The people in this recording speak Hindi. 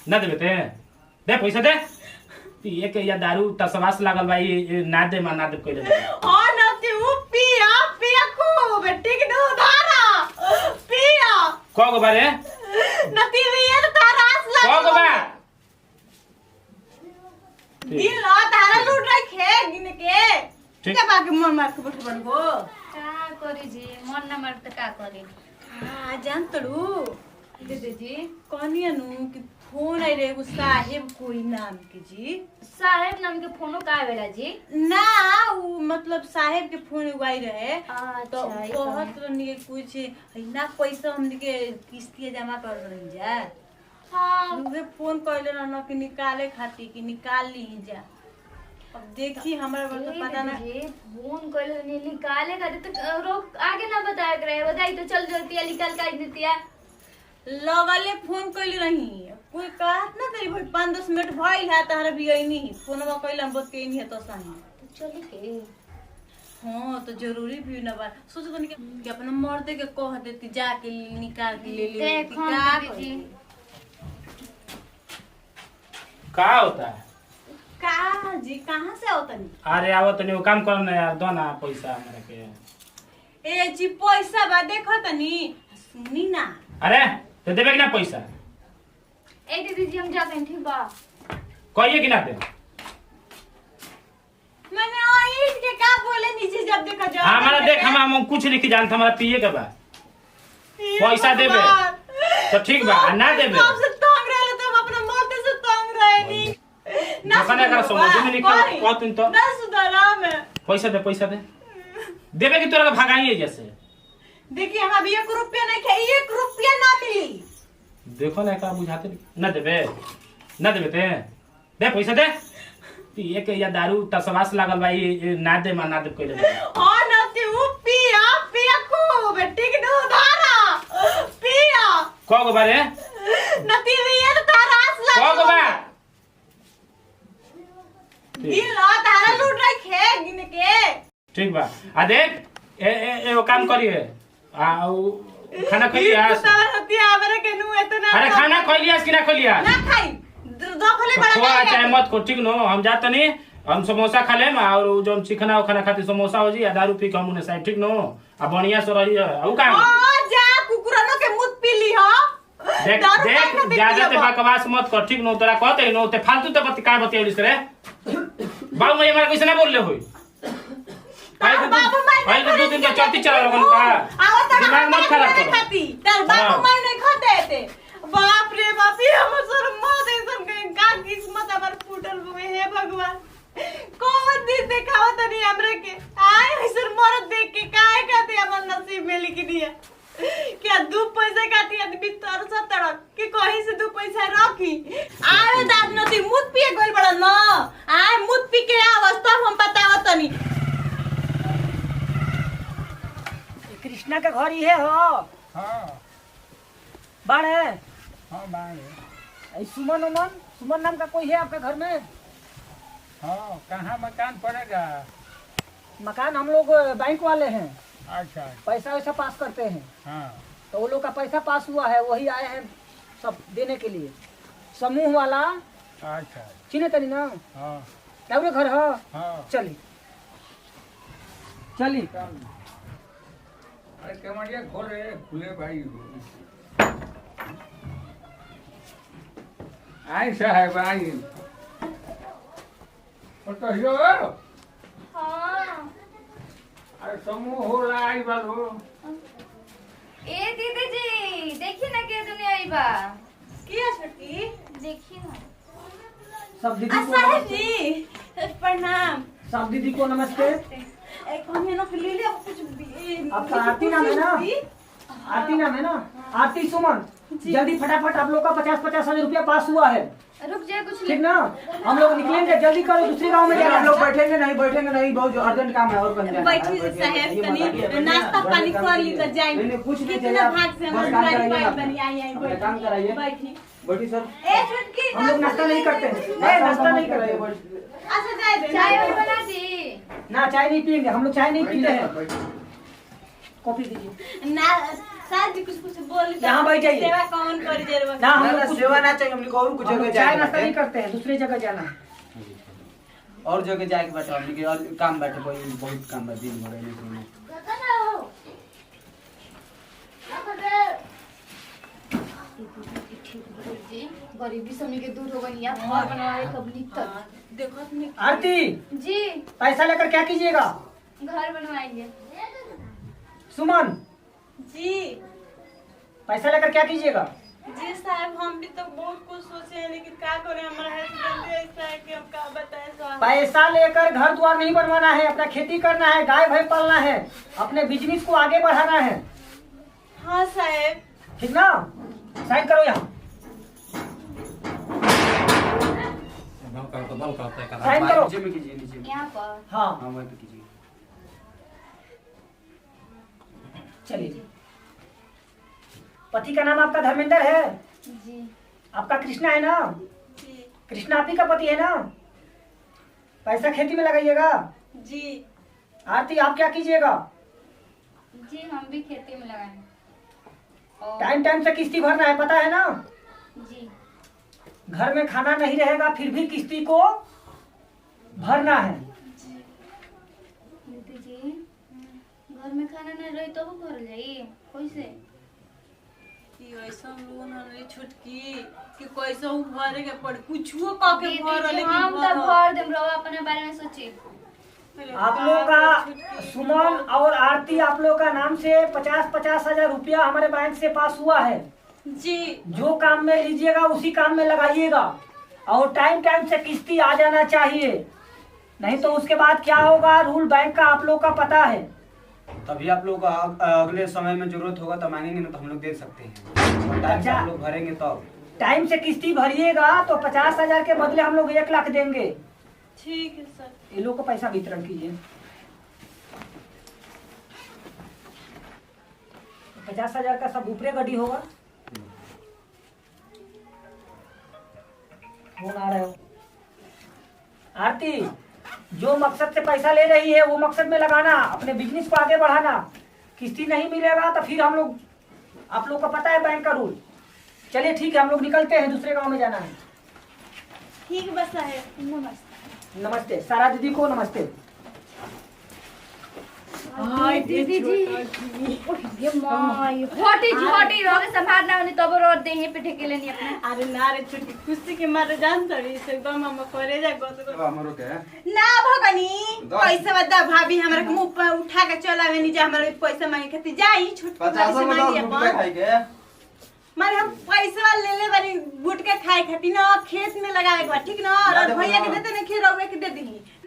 ना देबे ते दे पैसा दे पिए के या दारू तसवास लागल भाई ना दे ना दे कइले ओ नती उ पिया खूब ठीक न धारा पिया को बारे नती ये तारास लग को बा दिल ला तारा लूट रखे गिन के ठीक है बाकी मन मार के बैठ बनबो का करी जी मन न मार त का करी हां जान तड़ू दीदी जी कनिया नु कि फोन आई रे एगो साहेब कोई नाम के जी साहेब नाम के फोनो का आवेला जी ना वो मतलब साहेब के फोन एगो आई रहे तो अच्छा बहुत रनी के कुछ ना पैसा हमनी के किस्तिया जमा कर रही जा हां उहे फोन कइले ना कि निकाले खाती कि निकाल ली जा अब देखी हमरा बड़ तो पता ना जी फोन कइले निकाले का तो रोक आगे ना बताया करे बताई तो चल जल्दी निकाल का देतिया लगले फोन कइले रही कोई कहत ना करी भाई 5-10 मिनट भइल है तारा भी गईनी फोनवा कइले हम बतकइनी है तो सही तो चली के हां तो जरूरी भी ना बा सोचो तनी कि अपना मर्दे के कह देती जाके निकाल के ले ले देखो क्या दीदी का होता है का जी कहां से आवतनी अरे आवत तनी वो काम करना यार दो ना पैसा हमरा के ए जी पैसा बा देखो तनी सुनी ना अरे तो देबे कि ना पैसा ए दीदी जी हम जाते हैं ठीक बा कहिए कि ना दे मैंने ओइट के का बोले नीचे जब देखा जा हमारा देख हम कुछ नहीं जानता हमारा पिए के बा पैसा देबे तो ठीक बा ना देबे आपसे तंग रहले तो हम अपना मर्दे से तंग रहनी ना दुकाने का समझ में निकल कहतन तो ना सुधारा में पैसा दे देबे कि तोरा के भगाइए जैसे देखिए हम अभी 1 रुपया नहीं खे 1 रुपया ना मिली देखो ना का बुझाते ना देबे ते दे पैसा दे पिए के या दारू तसवास लागल भाई ना दे ना दे कइले हां नती उ पिया खूब ठीक न धारा पिया को बारे नती ये तारास लग को बा दिल ला तारा लूट रखे गिन के ठीक बा आ देख एगो काम करिए आ खाना खइलियास हमरा के नु इतना अरे खाना खइलियास कि ना खइलियास ना खाई दखले बड़ा खोआ चाहे मत को ठीक नो हम जात नहीं हम समोसा खा लेम और जोन चिकना वो खाना खाती समोसा हो जी आ दारू पी के हम उन्हें साइड ठीक नो आ बढ़िया से रही है का ओ जा कुकुरनो के मुत पी ली हो देख ज्यादा ते बकवास मत कर ठीक नो तोरा कहते नो ते फालतू ते बत का बतियलिस रे बाबू मैं हमारा कैसे ना बोल ले होई भाई तो 2 दिन का चलती चला लगन का दिमाग मत खराब करो तर बाबू मैं नहीं खाते थे बाप रे बाप ये हमर सर मां दे सन का किस्मत हमर फूटल हुए हे भगवान कौन दिन देखावा तनी हमरे के आए सर मरद देख के काहे खाते हमर नसीब में लिख दिया क्या 2 पैसा काटी आदमी तर सतर के कहीं से 2 पैसा रखी आए दाद नती मुत पिए गइल बड़ा न आए मुत पी के अवस्था हम बतावा तनी कृष्णा का घर ही है हो हाँ बाढ़ है हाँ बाढ़ सुमन नाम का कोई है आपका घर में? हाँ कहाँ मकान पड़ेगा? मकान हम लोग बैंक वाले हैं, अच्छा पैसा वैसा पास करते हैं। हाँ तो वो लोग का पैसा पास हुआ है, वही आए हैं सब देने के लिए। समूह वाला अच्छा चिन्ह तनी ना? हाँ क्या घर है? हाँ चली चली अरे कमरिया खोल रहे खुले भाई आई साहब आई तो यो हां अरे समूह हो रहा आई बात हो ए दीदी जी देखिए ना के दुनिया आई बा किया छोटी देखिए ना सब दीदी को साहब नमस्ते। जी प्रणाम सब दीदी को नमस्ते। एक हम लोग ले ले कुछ आपका आरती नाम है ना? आरती नाम है ना? आरती सुमन, जल्दी फटाफट आप लोग का 50-50 हजार रुपया पास हुआ है। रुक जाए कुछ ठीक ना? हम लोग निकलेंगे, जल्दी करो, दूसरे गांव में जाना। हम लोग बैठेंगे नहीं बहुत अर्जेंट काम है और कहीं जाना है। बैठिए साहब तनी नाश्ता पानी कर ली तो जाएंगे। नहीं कुछ नहीं कितना चाहिए आप भाग से बस हम काम गाड़ी कराइए आप। बनी आई अपना काम कराइए बैठी बैठी सर ए छुटकी हम लोग नाश्ता नहीं करते हैं। नहीं, नाश्ता नहीं करते हैं। अच्छा जाए दे चाय और बना दी ना चाय नहीं पियेंगे, हम लोग चाय नहीं पीते हैं। कॉफी दीजिए। ना साथ जी कुछ कुछ बोल यहाँ बैठ जाइए। सेवा कौन करी जरूर ना हम ना लोग ना कुछ सेवा ना चाहिए हमने को और कुछ हम जगह लोग चाय जाए नाश्ता नहीं करते हैं, दूसरी जगह जाना है। और जगह जाए के बैठे हमने के और काम बैठे कोई बहुत काम बा दिन भर में गरीबी समय के दूर हो गई आप घर बनवाए कब तक। देखो तुमने आरती जी पैसा लेकर क्या कीजिएगा? घर बनवाएंगे। सुमन जी पैसा लेकर क्या कीजिएगा? जी साहब हम भी तो बहुत कुछ सोचे हैं लेकिन क्या करें हमारा हस्बैंड ऐसा है कि हम क्या बताएं साहब। पैसा लेकर घर द्वार नहीं बनवाना है, अपना खेती करना है, गाय भैंस पालना है, अपने बिजनेस को आगे बढ़ाना है, हाँ साहब। ठीक ना? साइन करो यहाँ, साइन करो। नीचे में कीजिए नीचे में। यहाँ पर हाँ हाँ वहीं पे कीजिए। चलिए। पति का नाम आपका धर्मेंद्र है? जी आपका कृष्णा है ना? जी कृष्णा आप ही का पति है ना? पैसा खेती में लगाइएगा। जी आरती आप क्या कीजिएगा? जी हम भी खेती में लगाएंगे। और टाइम टाइम से किस्ती भरना है, पता है ना? जी घर में खाना नहीं रहेगा फिर भी किस्ती को भरना है। दीदी जी घर में खाना नहीं रही तो भर जाई कैसे? कि ऐसा लोगों ने छुटकी कि कैसे उ भरे के पड़ कुछो का के भर दीदी जी, लेकिन हम तो भर देम रहो अपने बारे में सोची। आप लोग का सुमन और आरती आप लोग का नाम से 50-50 हजार रुपया हमारे बैंक से पास हुआ है। जी जो काम में लीजिएगा उसी काम में लगाइएगा और टाइम टाइम से किस्ती आ जाना चाहिए, नहीं तो उसके बाद क्या होगा रूल बैंक का आप लोग का पता है। तभी आप लोग को अगले समय में जरूरत होगा तो मांगेंगे ना तो हम लोग दे सकते हैं और टाइम से आप लोग भरेंगे तब। टाइम से किस्ती भरिएगा तो 50 हजार के बदले हम लोग 1 लाख देंगे। ठीक है सर। ये लोग को पैसा वितरण कीजिए। 50 हजार का सब ऊपरे गड्डी होगा। कौन आ रहे हो? आरती जो मकसद से पैसा ले रही है वो मकसद में लगाना, अपने बिजनेस को आगे बढ़ाना। किस्ती नहीं मिलेगा तो फिर हम लोग, आप लोग को पता है बैंक का रूल। चलिए ठीक है हम लोग निकलते हैं, दूसरे गांव में जाना है। ठीक बस है। नमस्ते। नमस्ते सारा दीदी को नमस्ते। हाय दीदी जी ये माय हटी रोगे संभालना होनी तब रोड दे ही पे ठेके लेनी अपने। अरे ना रे छुटकी खुशी के मारे जान तड़ी से एकदम हम करे जा गोद हमरो के ना भगनी पैसा बदा भाभी हमरा के मुंह पे उठा के चलावे नी जा हमरा पैसा मांगे खाती जाई छुटकी 50 से मांगी रुपए अपन खाई के मारे हम पैसा ले ले बारी गुटका खाए खाती ना खेत में लगावे के बा ठीक ना और भैया के देते ना खीर रउए के दे दी